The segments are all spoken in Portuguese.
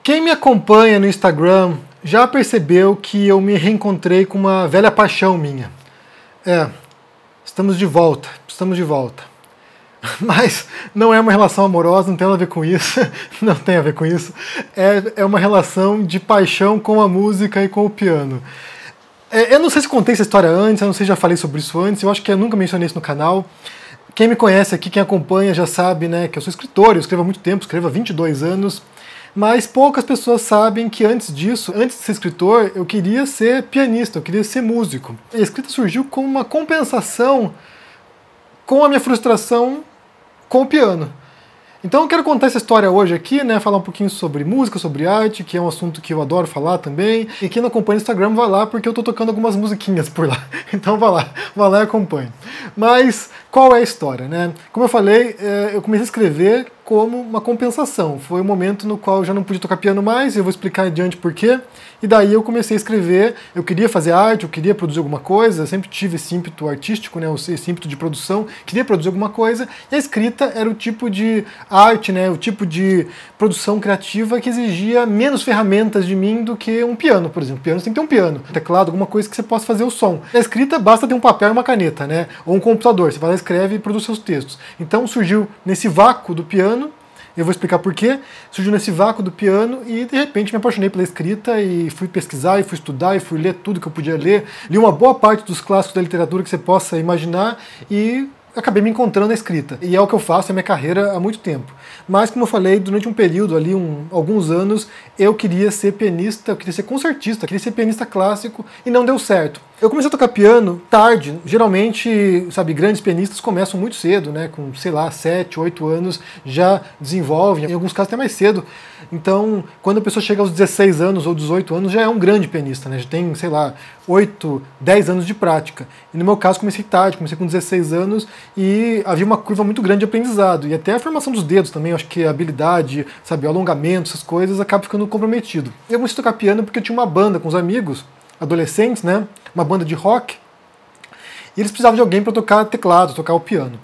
Quem me acompanha no Instagram já percebeu que eu me reencontrei com uma velha paixão minha. Estamos de volta. Mas não é uma relação amorosa, não tem nada a ver com isso, não tem a ver com isso. É uma relação de paixão com a música e com o piano. Eu não sei se contei essa história antes, eu não sei se já falei sobre isso antes, eu acho que eu nunca mencionei isso no canal. Quem me conhece aqui, quem acompanha, já sabe, né, que eu sou escritor, eu escrevo há muito tempo, escrevo há 22 anos. Mas poucas pessoas sabem que antes disso, antes de ser escritor, eu queria ser pianista, eu queria ser músico. A escrita surgiu como uma compensação com a minha frustração com o piano. Então eu quero contar essa história hoje aqui, né, falar um pouquinho sobre música, sobre arte, que é um assunto que eu adoro falar também. E quem não acompanha o Instagram, vai lá, porque eu tô tocando algumas musiquinhas por lá. Então vai lá e acompanhe. Mas qual é a história, né? Como eu falei, eu comecei a escrever como uma compensação. Foi um momento no qual eu já não podia tocar piano mais, e eu vou explicar adiante por quê. E daí eu comecei a escrever, eu queria fazer arte, eu queria produzir alguma coisa, eu sempre tive esse ímpeto artístico, né, esse ímpeto de produção, queria produzir alguma coisa, e a escrita era o tipo de arte, né, o tipo de produção criativa que exigia menos ferramentas de mim do que um piano, por exemplo. Piano você tem que ter um piano, um teclado, alguma coisa que você possa fazer o som. Na escrita basta ter um papel e uma caneta, né, ou um computador, você vai lá, escreve e produz seus textos. Então surgiu nesse vácuo do piano. Eu vou explicar por quê. Surgiu nesse vácuo do piano e de repente me apaixonei pela escrita e fui pesquisar, e fui estudar, e fui ler tudo que eu podia ler. Li uma boa parte dos clássicos da literatura que você possa imaginar e acabei me encontrando na escrita. E é o que eu faço, é minha carreira há muito tempo. Mas, como eu falei, durante um período ali, alguns anos, eu queria ser pianista, eu queria ser concertista, eu queria ser pianista clássico e não deu certo. Eu comecei a tocar piano tarde. Geralmente, sabe, grandes pianistas começam muito cedo, né? Com, sei lá, 7, 8 anos já desenvolvem, em alguns casos até mais cedo. Então, quando a pessoa chega aos 16 anos ou 18 anos, já é um grande pianista, né? Já tem, sei lá, 8, 10 anos de prática. E no meu caso, comecei tarde, comecei com 16 anos e havia uma curva muito grande de aprendizado. E até a formação dos dedos também, eu acho que a habilidade, sabe, o alongamento, essas coisas, acaba ficando comprometido. Eu comecei a tocar piano porque eu tinha uma banda com os amigos, adolescentes, né? Uma banda de rock, e eles precisavam de alguém para tocar teclado, tocar o piano.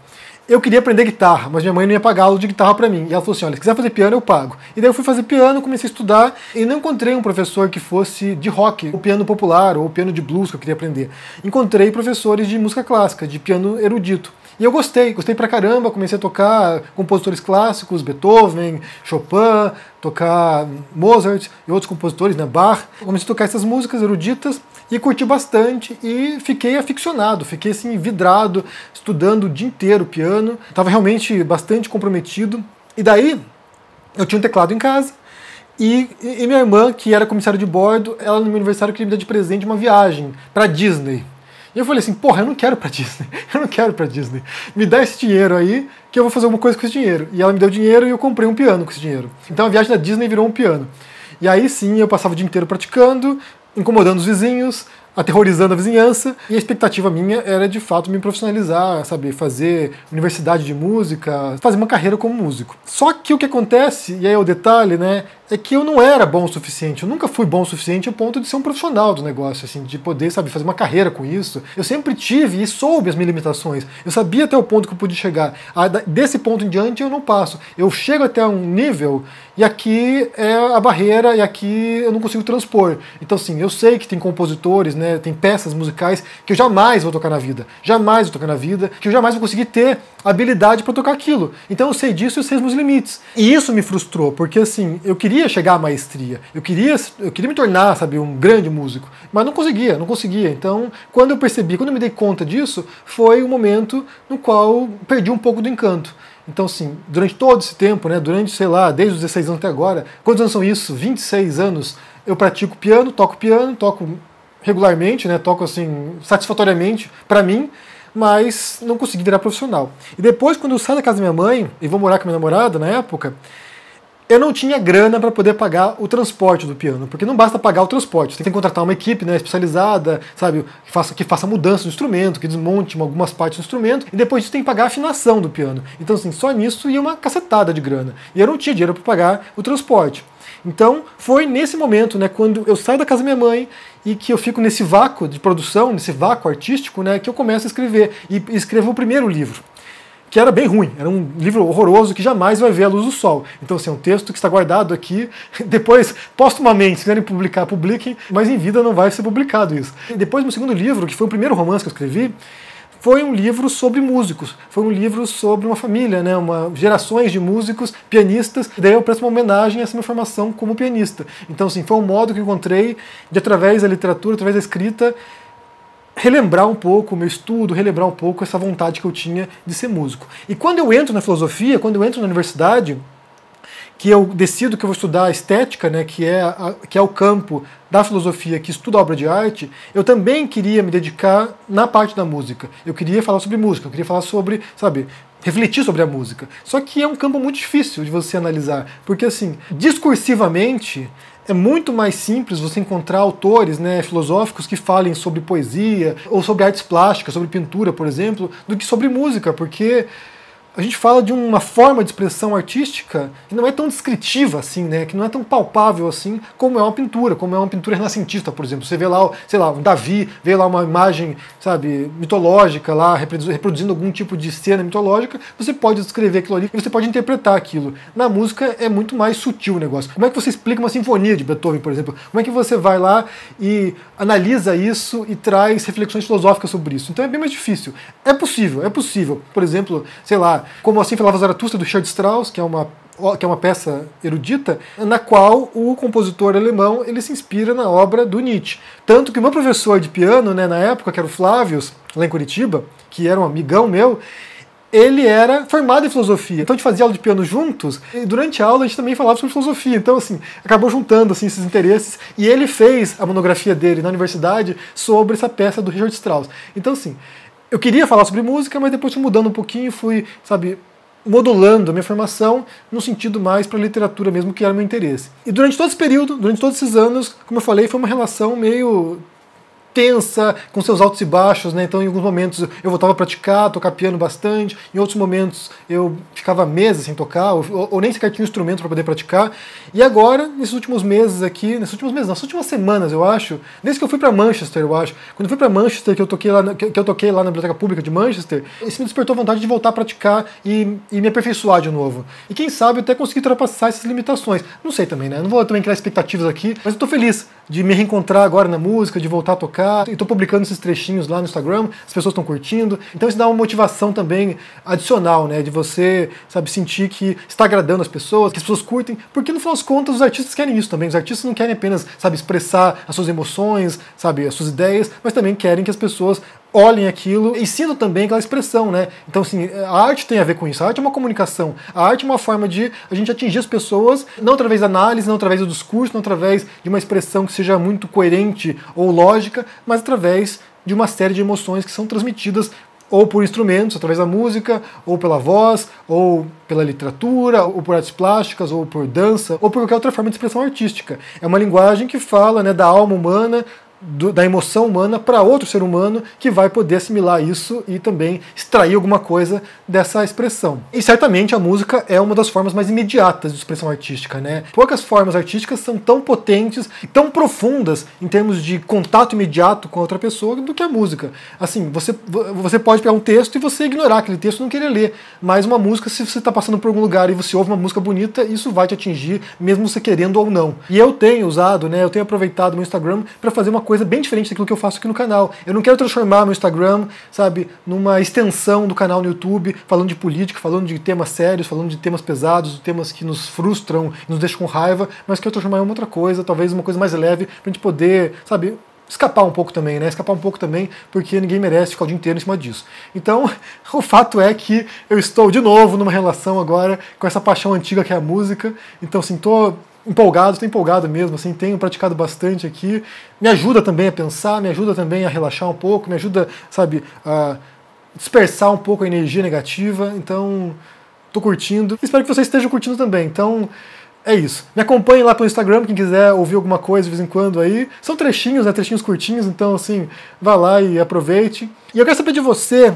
Eu queria aprender guitarra, mas minha mãe não ia pagar aula de guitarra para mim. E ela falou assim, olha, se quiser fazer piano, eu pago. E daí eu fui fazer piano, comecei a estudar, e não encontrei um professor que fosse de rock, o piano popular, ou o piano de blues que eu queria aprender. Encontrei professores de música clássica, de piano erudito. E eu gostei pra caramba, comecei a tocar compositores clássicos, Beethoven, Chopin, tocar Mozart e outros compositores, né, Bach. Comecei a tocar essas músicas eruditas e curti bastante e fiquei aficionado, fiquei assim vidrado, estudando o dia inteiro piano. Estava realmente bastante comprometido. E daí eu tinha um teclado em casa e minha irmã, que era comissária de bordo, ela no meu aniversário queria me dar de presente uma viagem para Disney. E eu falei assim, porra, eu não quero pra Disney, eu não quero pra Disney. Me dá esse dinheiro aí, que eu vou fazer alguma coisa com esse dinheiro. E ela me deu dinheiro e eu comprei um piano com esse dinheiro. Então a viagem da Disney virou um piano. E aí sim, eu passava o dia inteiro praticando, incomodando os vizinhos, aterrorizando a vizinhança, e a expectativa minha era de fato me profissionalizar, sabe, fazer universidade de música, fazer uma carreira como músico. Só que o que acontece, e aí é o detalhe, né, é que eu não era bom o suficiente, eu nunca fui bom o suficiente a ponto de ser um profissional do negócio, assim, de poder, sabe, fazer uma carreira com isso. Eu sempre tive e soube as minhas limitações, eu sabia até o ponto que eu podia chegar. Desse ponto em diante eu não passo, eu chego até um nível e aqui é a barreira e aqui eu não consigo transpor. Então assim, eu sei que tem compositores, né, tem peças musicais que eu jamais vou tocar na vida, que eu jamais vou conseguir ter habilidade para tocar aquilo. Então eu sei disso e eu sei os meus limites. E isso me frustrou, porque assim, eu queria chegar à maestria, eu queria me tornar, sabe, um grande músico, mas não conseguia. Então, quando eu me dei conta disso, foi o momento no qual perdi um pouco do encanto. Então, assim, durante todo esse tempo, né, durante, sei lá, desde os 16 anos até agora, quantos anos são isso? 26 anos, eu pratico piano, toco regularmente, né, toco assim, satisfatoriamente para mim, mas não consegui virar profissional. E depois, quando eu saio da casa da minha mãe e vou morar com a minha namorada na época, eu não tinha grana para poder pagar o transporte do piano, porque não basta pagar o transporte, você tem que contratar uma equipe, né, especializada, sabe, que faça mudança do instrumento, que desmonte algumas partes do instrumento, e depois disso tem que pagar a afinação do piano. Então assim, só nisso ia uma cacetada de grana, e eu não tinha dinheiro para pagar o transporte. Então foi nesse momento, né, quando eu saio da casa da minha mãe e que eu fico nesse vácuo de produção, nesse vácuo artístico, né, que eu começo a escrever, e escrevo o primeiro livro. que era bem ruim, era um livro horroroso que jamais vai ver a luz do sol. Então, assim, é um texto que está guardado aqui, depois, postumamente, se quiserem publicar, publiquem, mas em vida não vai ser publicado isso. E depois, meu segundo livro, que foi o primeiro romance que eu escrevi, foi um livro sobre músicos, foi um livro sobre uma família, né, gerações de músicos, pianistas, e daí eu presto uma homenagem a essa minha formação como pianista. Então, assim, foi um modo que eu encontrei de, através da literatura, através da escrita, relembrar um pouco o meu estudo, relembrar um pouco essa vontade que eu tinha de ser músico. E quando eu entro na filosofia, quando eu entro na universidade, que eu decido que eu vou estudar estética, né, que é o campo da filosofia que estuda obra de arte, eu também queria me dedicar na parte da música. Eu queria falar sobre música, eu queria falar sobre, sabe, refletir sobre a música. Só que é um campo muito difícil de você analisar, porque assim, discursivamente, é muito mais simples você encontrar autores, né, filosóficos que falem sobre poesia, ou sobre artes plásticas, sobre pintura, por exemplo, do que sobre música, porque a gente fala de uma forma de expressão artística que não é tão descritiva assim, né? Que não é tão palpável assim como é uma pintura, como é uma pintura renascentista, por exemplo. Você vê lá, sei lá, um Davi, vê lá uma imagem, sabe, mitológica lá, reproduzindo algum tipo de cena mitológica, você pode descrever aquilo ali e você pode interpretar aquilo. Na música é muito mais sutil o negócio. Como é que você explica uma sinfonia de Beethoven, por exemplo? Como é que você vai lá e analisa isso e traz reflexões filosóficas sobre isso? Então é bem mais difícil. É possível, é possível. Por exemplo, sei lá, Como Assim Falava Zaratustra, do Richard Strauss, que é uma peça erudita, na qual o compositor alemão ele se inspira na obra do Nietzsche. Tanto que o meu professor de piano, né, na época, que era o Flávios, lá em Curitiba, que era um amigão meu, ele era formado em filosofia. Então a gente fazia aula de piano juntos, e durante a aula a gente também falava sobre filosofia. Então, assim, acabou juntando assim, esses interesses, e ele fez a monografia dele na universidade sobre essa peça do Richard Strauss. Então, assim, eu queria falar sobre música, mas depois fui mudando um pouquinho, fui, sabe, modulando a minha formação no sentido mais para a literatura mesmo, que era o meu interesse. E durante todo esse período, durante todos esses anos, como eu falei, foi uma relação meio tensa, com seus altos e baixos, né? Então em alguns momentos eu voltava a praticar, tocar piano bastante, em outros momentos eu ficava meses sem tocar, ou nem sequer tinha um instrumento para poder praticar. E agora, nesses últimos meses aqui, nas últimas semanas, eu acho, desde que eu fui para Manchester, eu acho, quando eu fui para Manchester, que eu toquei lá na Biblioteca Pública de Manchester, isso me despertou a vontade de voltar a praticar e me aperfeiçoar de novo. E quem sabe eu até conseguir ultrapassar essas limitações. Não sei também, né? Não vou também criar expectativas aqui, mas eu tô feliz de me reencontrar agora na música, de voltar a tocar. E estou publicando esses trechinhos lá no Instagram, as pessoas estão curtindo. Então isso dá uma motivação também adicional, né? De você, sabe, sentir que está agradando as pessoas, que as pessoas curtem. Porque no final das contas os artistas querem isso também. Os artistas não querem apenas, sabe, expressar as suas emoções, sabe, as suas ideias, mas também querem que as pessoas olhem aquilo e sintam também aquela expressão, né? Então, assim, a arte tem a ver com isso. A arte é uma comunicação. A arte é uma forma de a gente atingir as pessoas, não através da análise, não através do discurso, não através de uma expressão que seja muito coerente ou lógica, mas através de uma série de emoções que são transmitidas ou por instrumentos, através da música, ou pela voz, ou pela literatura, ou por artes plásticas, ou por dança, ou por qualquer outra forma de expressão artística. É uma linguagem que fala, né, da alma humana, da emoção humana para outro ser humano que vai poder assimilar isso e também extrair alguma coisa dessa expressão. E certamente a música é uma das formas mais imediatas de expressão artística, né? Poucas formas artísticas são tão potentes e tão profundas em termos de contato imediato com a outra pessoa do que a música. Assim, você pode pegar um texto e você ignorar aquele texto e não querer ler, mas uma música, se você está passando por algum lugar e você ouve uma música bonita, isso vai te atingir, mesmo você querendo ou não. E eu tenho usado, né, eu tenho aproveitado meu Instagram para fazer uma coisa bem diferente daquilo que eu faço aqui no canal. Eu não quero transformar meu Instagram, sabe, numa extensão do canal no YouTube, falando de política, falando de temas sérios, falando de temas pesados, de temas que nos frustram, nos deixam com raiva, mas quero transformar em uma outra coisa, talvez uma coisa mais leve, pra gente poder, sabe, escapar um pouco também, né? Escapar um pouco também, porque ninguém merece ficar o dia inteiro em cima disso. Então, o fato é que eu estou de novo numa relação agora com essa paixão antiga que é a música. Então, assim, estou empolgado mesmo, assim, tenho praticado bastante aqui. Me ajuda também a pensar, me ajuda também a relaxar um pouco, me ajuda, sabe, a dispersar um pouco a energia negativa. Então, tô curtindo. Espero que vocês estejam curtindo também. Então, é isso. Me acompanhem lá pelo Instagram, quem quiser ouvir alguma coisa de vez em quando aí. São trechinhos, né, trechinhos curtinhos, então, assim, vá lá e aproveite. E eu quero saber de você,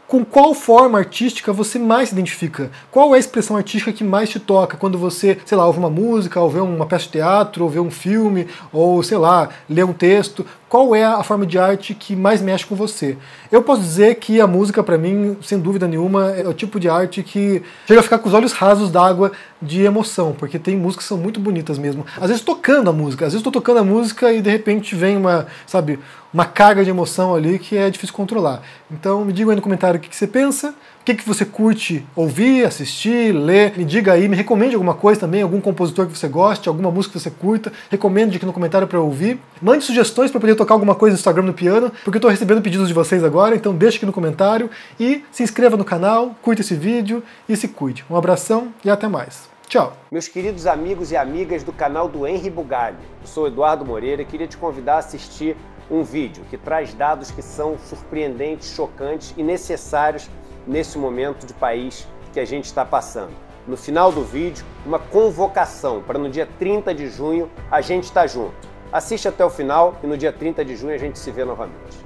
com qual forma artística você mais se identifica? Qual é a expressão artística que mais te toca quando você, sei lá, ouve uma música, ou vê uma peça de teatro, ou vê um filme, ou, sei lá, lê um texto? qual é a forma de arte que mais mexe com você. Eu posso dizer que a música, para mim, sem dúvida nenhuma, é o tipo de arte que chega a ficar com os olhos rasos d'água de emoção, porque tem músicas que são muito bonitas mesmo. Às vezes tocando a música, às vezes estou tocando a música e de repente vem uma carga de emoção ali que é difícil controlar. Então me diga aí no comentário o que você pensa, o que você curte ouvir, assistir, ler, me diga aí, me recomende alguma coisa também, algum compositor que você goste, alguma música que você curta, recomende aqui no comentário para eu ouvir. Mande sugestões para poder tocar alguma coisa no Instagram no piano, porque eu estou recebendo pedidos de vocês agora, então deixa aqui no comentário e se inscreva no canal, curta esse vídeo e se cuide. Um abração e até mais. Tchau! Meus queridos amigos e amigas do canal do Henry Bugalho, eu sou Eduardo Moreira e queria te convidar a assistir um vídeo que traz dados que são surpreendentes, chocantes e necessários nesse momento de país que a gente está passando. No final do vídeo, uma convocação para no dia 30 de junho a gente estar junto. Assiste até o final e no dia 30 de junho a gente se vê novamente.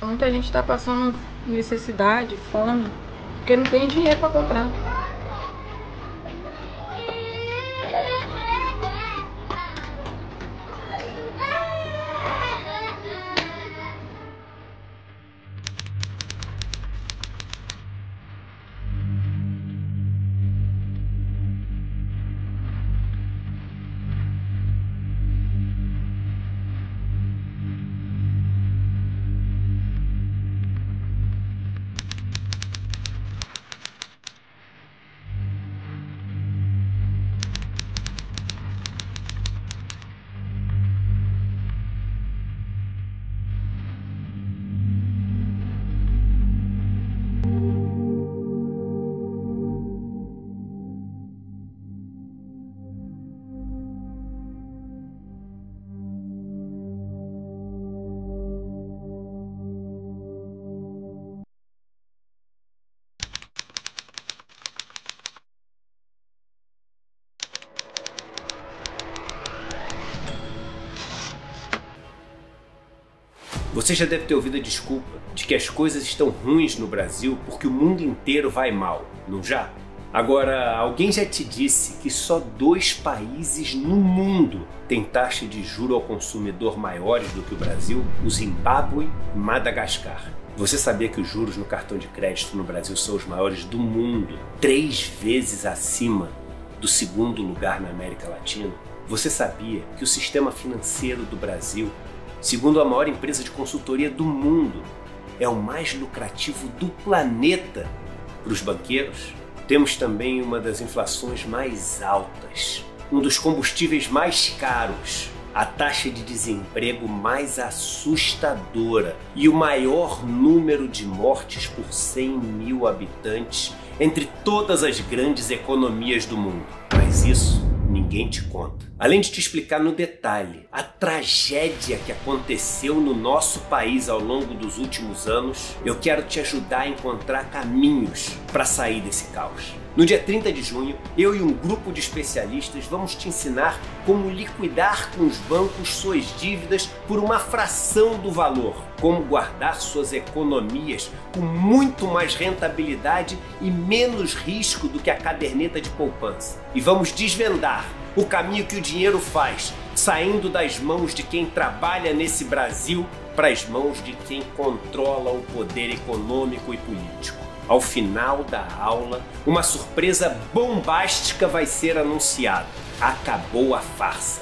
Muita gente está passando necessidade, fome, porque não tem dinheiro para comprar. Você já deve ter ouvido a desculpa de que as coisas estão ruins no Brasil porque o mundo inteiro vai mal, não já? Agora, alguém já te disse que só 2 países no mundo têm taxa de juro ao consumidor maiores do que o Brasil? O Zimbábue e Madagascar. Você sabia que os juros no cartão de crédito no Brasil são os maiores do mundo, 3 vezes acima do 2º lugar na América Latina? Você sabia que o sistema financeiro do Brasil, segundo a maior empresa de consultoria do mundo, é o mais lucrativo do planeta para os banqueiros? Temos também uma das inflações mais altas, um dos combustíveis mais caros, a taxa de desemprego mais assustadora e o maior número de mortes por 100 mil habitantes entre todas as grandes economias do mundo. Mas isso ninguém te conta. Além de te explicar no detalhe a tragédia que aconteceu no nosso país ao longo dos últimos anos, eu quero te ajudar a encontrar caminhos para sair desse caos. No dia 30 de junho, eu e um grupo de especialistas vamos te ensinar como liquidar com os bancos suas dívidas por uma fração do valor, como guardar suas economias com muito mais rentabilidade e menos risco do que a caderneta de poupança. E vamos desvendar o caminho que o dinheiro faz, saindo das mãos de quem trabalha nesse Brasil para as mãos de quem controla o poder econômico e político. Ao final da aula, uma surpresa bombástica vai ser anunciada. Acabou a farsa.